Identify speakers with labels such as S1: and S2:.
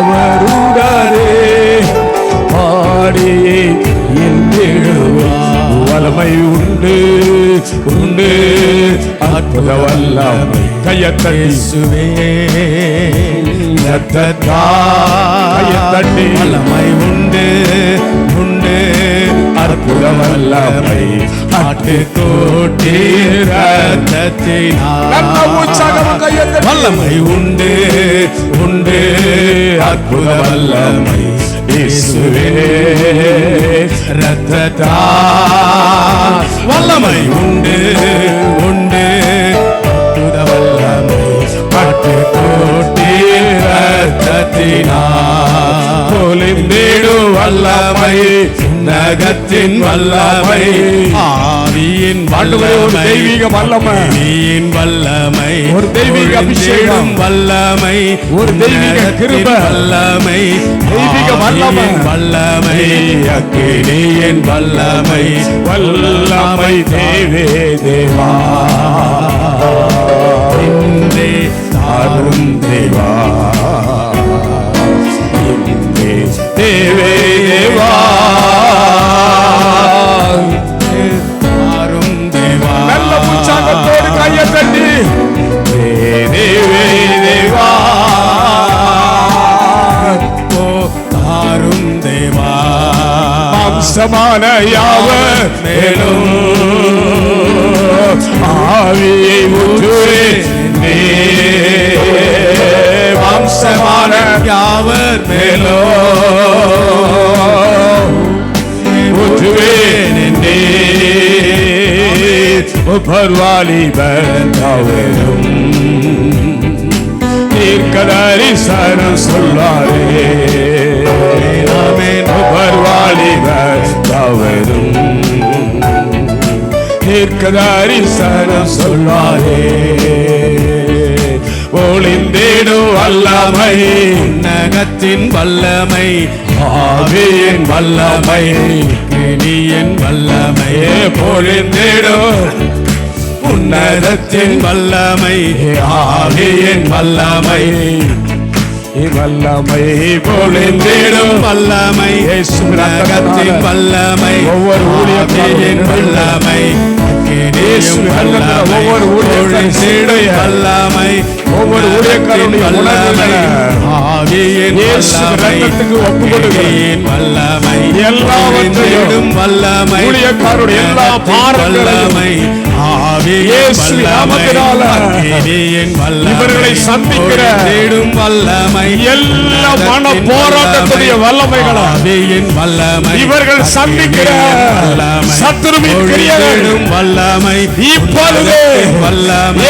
S1: அவருடனே பாடி என்றிடுவார். வல்லமை உண்டு உண்டு அற்புத வல்லமை. கையத்தடி கையத்தடி வல்லமை உண்டு உண்டு அற்புத வல்லமை. ஆட்டுக்கோட்டி ரத்தத்தினால் வல்லமை உண்டு உண்டு அற்புத வல்லமை. இயேசுவே ரத்தத்தால் வல்லமை உண்டு உண்டு அற்புத வல்லமை. ஆட்டுக்கோட்டி ரத்தத்தினால் பொலிந்திடும் வல்லமை. நகத்தின் வல்லமை ஆவியின் வல்லமை. தெய்வீக வல்லமை வல்லமை. ஒரு தெய்வீக அபிஷேகம் வல்லமை. ஒரு தெய்வீக கிருபை வல்லமை. தெய்வீக வல்லமை வல்லமை. அக்கினியின் வல்லமை வல்லமை. தேவே தேவா இன்றே தாரும் தேவா இன்றே தேவே தேவா தேவே தேவா தாரும் தேவா. மாம்சமான யாவர் மேலும் ஆவியை ஊற்றுவே. மாம்சமான யாவர் மேலும் ஊற்றுவேன் என்றே. பர்வாலிபரும் தீர்க்கதரிசனம் சொல்லாரே. பர்வாலிபரும் தீர்க்கதரிசனம் சொல்லாரே. ஒளிந்திடும் வல்லமை நகத்தின் வல்லமை. ஆவியின் வல்லமை கிணியின் வல்லமை. பொழிந்திடும் உன்னதத்தின் வல்லமை. ஆவியின் வல்லமை வல்லமை. பொழிந்திடும் வல்லமை. நகத்தின் வல்லமை. ஒவ்வொரு ஊழியத்தின் வல்லமை. ஒவ்வொரு ஊழியத்தின் வல்லமை. ஒவ்வொரு ஊழியக்காரனுடைய வல்லமை. ஆவியின் ஒப்புக்கொடுகிறேன் வல்லமை. எல்லாவற்றையும் வல்லமை. ஊழியக்காரருடைய எல்லா பாரங்களை இவர்களை சந்திக்கிற வல்லமை. எல்லா மன போராட்டத்துடைய வல்லமைகளும் வல்லமை. இவர்கள் சந்திக்கிற சத்துருவின் கிரியைகளும் வல்லமை. இப்பொழுது வல்லமை.